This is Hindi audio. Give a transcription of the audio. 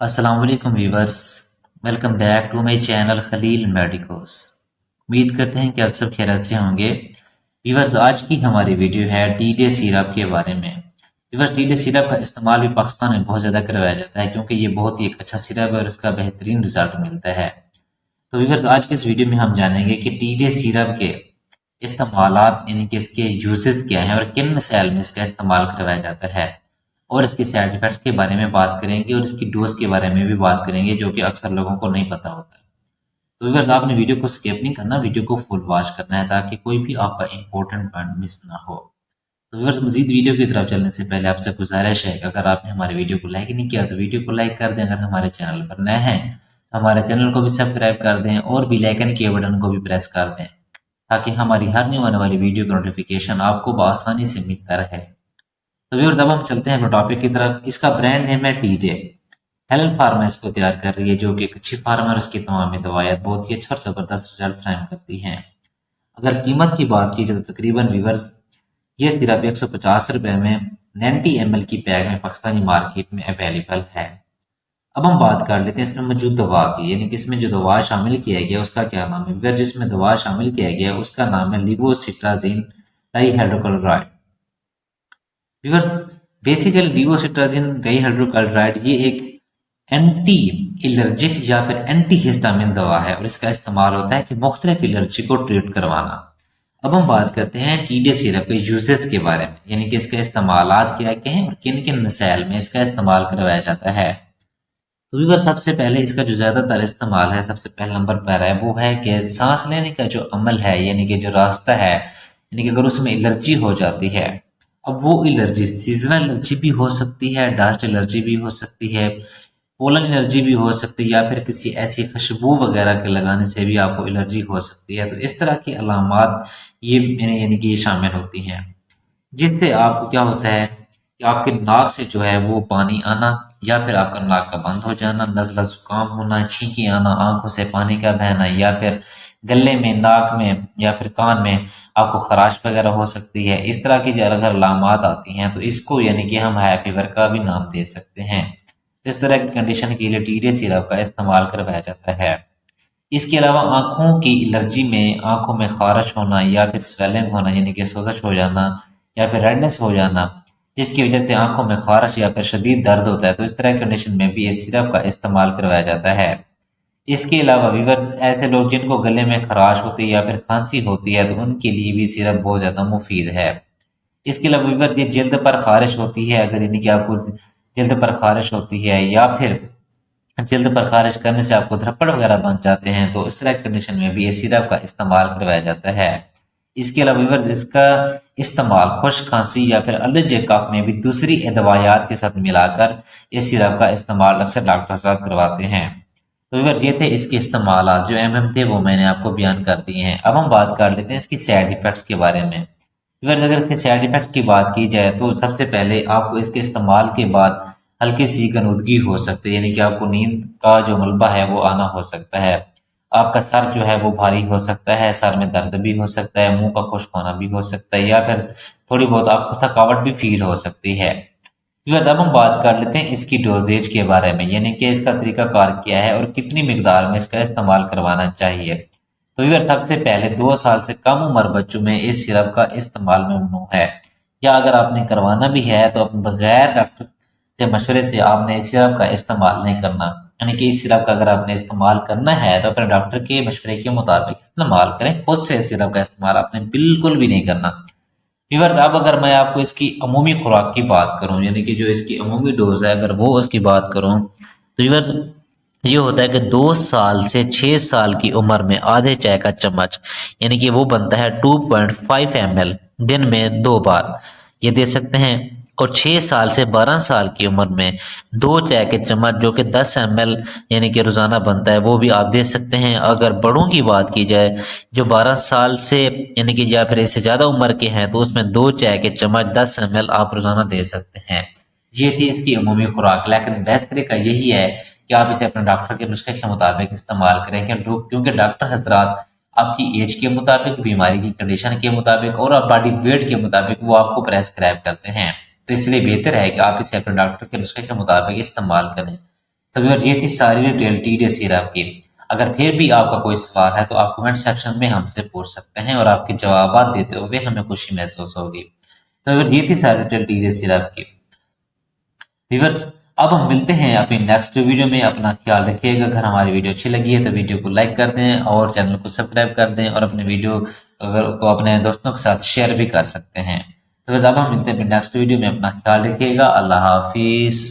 अस्सलाम वालेकुम viewers. Welcome back to my channel Khalil medicos. उम्मीद करते हैं कि आप सब खैरियत से होंगे। वीवर्स, आज की हमारी वीडियो है टीडे सिरप के बारे में। वीवर्स, टीडे सिरप का इस्तेमाल भी पाकिस्तान में बहुत ज़्यादा करवाया जाता है क्योंकि ये बहुत ही एक अच्छा सिरप है और इसका बेहतरीन रिजल्ट मिलता है। तो वीवर्स, आज के इस वीडियो में हम जानेंगे कि टीडे सिरप के इस्तेमालात यानी कि इसके यूजेस क्या हैं और किन मसाइल में इसका इस्तेमाल करवाया जाता है, और इसके साइड इफेक्ट्स के बारे में बात करेंगे और इसकी डोज के बारे में भी बात करेंगे जो कि अक्सर लोगों को नहीं पता होता है। तो व्यूअर्स, आपने वीडियो को स्किप नहीं करना, वीडियो को फुल वॉच करना है ताकि कोई भी आपका इंपॉर्टेंट पॉइंट मिस ना हो। तो व्यूअर्स, मजीद वीडियो की तरफ चलने से पहले आपसे गुजारिश है कि अगर आपने हमारे वीडियो को लाइक नहीं किया तो वीडियो को लाइक कर दें। अगर हमारे चैनल पर नए हैं तो हमारे चैनल को भी सब्सक्राइब कर दें और बेल आइकन के बटन को भी प्रेस कर दें ताकि हमारी हर न्यू आने वाली वीडियो का नोटिफिकेशन आपको बआसानी से मिलता रहे। तो व्यूअर्स, अब हम चलते हैं अपने टॉपिक की तरफ। इसका ब्रांड नेम है टीडे। हेलन फार्मा इसको तैयार कर रही है जो कि एक अच्छी फार्मा है और इसकी तमाम दवाएं बहुत ही अच्छा और ज़बरदस्त रिजल्ट फ्राहम करती हैं। अगर कीमत की बात की जाए तो तकरीबन व्यूअर्स ये सिरप 150 रुपए में 90 ml की पैक में पाकिस्तानी मार्केट में अवेलेबल है। अब हम बात कर लेते हैं इसमें मौजूद दवा की, यानी कि इसमें जो दवा शामिल किया गया उसका क्या नाम है। व्यूअर्स, जिसमें दवा शामिल किया गया उसका नाम है levocetirizine dihydrochloride. Viewers, basically levocetirizine dihydrochloride ये एक एंटी एलर्जिक या फिर एंटी हिस्टामिन दवा है और इसका इस्तेमाल होता है कि मुख्तलिफ एलर्जी को ट्रीट करवाना। अब हम बात करते हैं टीडे सिरप के यूजेस के बारे में, यानी कि इसके इस्तेमालात क्या क्या हैं और किन किन मसाइल में इसका इस्तेमाल करवाया जाता है। तो व्यूअर, सबसे पहले इसका जो ज़्यादातर इस्तेमाल है, सबसे पहले नंबर पर है वो है कि सांस लेने का जो अमल है, यानी कि जो रास्ता है, यानी कि अगर उसमें एलर्जी हो जाती है, अब वो एलर्जी सीजनल एलर्जी भी हो सकती है, डस्ट एलर्जी भी हो सकती है, पोलन एलर्जी भी हो सकती है, या फिर किसी ऐसी खुशबू वगैरह के लगाने से भी आपको एलर्जी हो सकती है। तो इस तरह की अलामात ये यानी कि ये शामिल होती हैं, जिससे आपको क्या होता है कि आपके नाक से जो है वो पानी आना, या फिर आपका नाक का बंद हो जाना, नज़ला जुकाम होना, छींकी आना, आंखों से पानी का बहना, या फिर गले में, नाक में या फिर कान में आपको खराश वगैरह हो सकती है। इस तरह की जो अगर अलामात आती हैं तो इसको यानी कि हम हाई फीवर का भी नाम दे सकते हैं। इस तरह की कंडीशन के लिए टीडे सिरप का इस्तेमाल करवाया जाता है। इसके अलावा आंखों की एलर्जी में आंखों में खारिश होना या फिर स्वेलिंग होना, यानी कि सोजश हो जाना या फिर रेडनेस हो जाना, जिसकी वजह से आंखों में खारिश या फिर शदीद दर्द होता है, तो इस तरह की कंडीशन में भी इस सिरप का इस्तेमाल करवाया जाता है। इसके अलावा व्यूअर्स, ऐसे लोग जिनको गले में खराश होती है या फिर खांसी होती है तो उनके लिए भी सिरप बहुत ज़्यादा मुफीद है। इसके अलावा व्यूअर्स, ये जल्द पर खारिश होती है, अगर यानी कि आपको जल्द पर खारिश होती है या फिर जल्द पर खारिश करने से आपको धब्बड़ वगैरह बन जाते हैं, तो इस तरह की कंडीशन में भी ये सिरप का इस्तेमाल करवाया जाता है। इसके अलावा व्यूअर्स, इसका इस्तेमाल खुश्क खांसी या फिर एलर्जी कफ में भी दूसरी दवायात के साथ मिलाकर इस सिरप का इस्तेमाल अक्सर डॉक्टर साथ करवाते हैं। तो व्यूअर्स, ये थे इसके इस्तेमाल जो अहम थे वो मैंने आपको बयान कर दिए हैं। अब हम बात कर लेते हैं इसकी साइड इफेक्ट्स के बारे में। व्यूअर्स, अगर इसके साइड इफेक्ट की बात की जाए तो सबसे पहले आपको इसके इस्तेमाल के बाद हल्की सी गनुदगी हो सकती है, यानी कि आपको नींद का जो मलबा है वो आना हो सकता है। आपका सर जो है वो भारी हो सकता है, सर में दर्द भी हो सकता है, मुंह का खुश्क होना भी हो सकता है, या फिर थोड़ी बहुत आपको थकावट भी फील हो सकती है। व्यूअर्स, अब हम बात कर लेते हैं इसकी डोजेज के बारे में, यानी कि इसका तरीकाकार क्या है और कितनी मिकदार में इसका इस्तेमाल करवाना चाहिए। तो व्यूअर्स, सबसे पहले 2 साल से कम उम्र बच्चों में इस सिरप का इस्तेमाल ममनू है, या अगर आपने करवाना भी है तो बगैर डॉक्टर के मशवरे से आपने इस सिरप का इस्तेमाल नहीं करना। यानी कि इस सिरप का अगर आपने इस्तेमाल करना है तो अपने डॉक्टर के मशवरे के मुताबिक इस्तेमाल करें, खुद से इस सिरप का इस्तेमाल आपने बिल्कुल भी नहीं करना। व्यूअर्स, अब अगर मैं आपको इसकी अमूमी खुराक की बात करूं, यानी कि जो इसकी अमूमी डोज है अगर वो उसकी बात करूं, तो व्यूअर्स ये होता है कि 2 साल से 6 साल की उम्र में आधे चाय का चम्मच, यानी कि वो बनता है 2.5 ml, दिन में 2 बार ये दे सकते हैं। और 6 साल से 12 साल की उम्र में 2 चाय के चम्मच जो कि 10 ml यानी कि रोज़ाना बनता है वो भी आप दे सकते हैं। अगर बड़ों की बात की जाए जो 12 साल से यानी कि या फिर इससे ज़्यादा उम्र के हैं तो उसमें 2 चाय के चम्मच 10 ml आप रोज़ाना दे सकते हैं। ये थी इसकी अमूमी खुराक, लेकिन बेस्ट तरीका यही है कि आप इसे अपने डॉक्टर के नुस्खे के मुताबिक इस्तेमाल करें, क्योंकि डॉक्टर हजरात आपकी एज के मुताबिक, बीमारी की कंडीशन के मुताबिक और आप बॉडी वेट के मुताबिक वो आपको प्रेस्क्राइब करते हैं। तो इसलिए बेहतर है कि आप इसे अपने डॉक्टर के नुस्खे के मुताबिक इस्तेमाल करें। तो व्यूअर्स ये थी सारी डिटेल TDS सिरप की। अगर फिर भी आपका कोई सवाल है तो आप कमेंट सेक्शन में हमसे पूछ सकते हैं और आपके जवाब देते हुए हमें खुशी महसूस होगी। तो व्यूअर्स ये थी सारी डिटेल TDS सिरप की। व्यूअर्स अब हम मिलते हैं अपनी नेक्स्ट वीडियो में। अपना ख्याल रखिएगा। अगर हमारी वीडियो अच्छी लगी है तो वीडियो को लाइक कर दें और चैनल को सब्सक्राइब कर दें और अपने वीडियो को अपने दोस्तों के साथ शेयर भी कर सकते हैं। तो अब हम मिलते हैं अपनी नेक्स्ट वीडियो में। अपना ख्याल रखिएगा। अल्लाह हाफिज।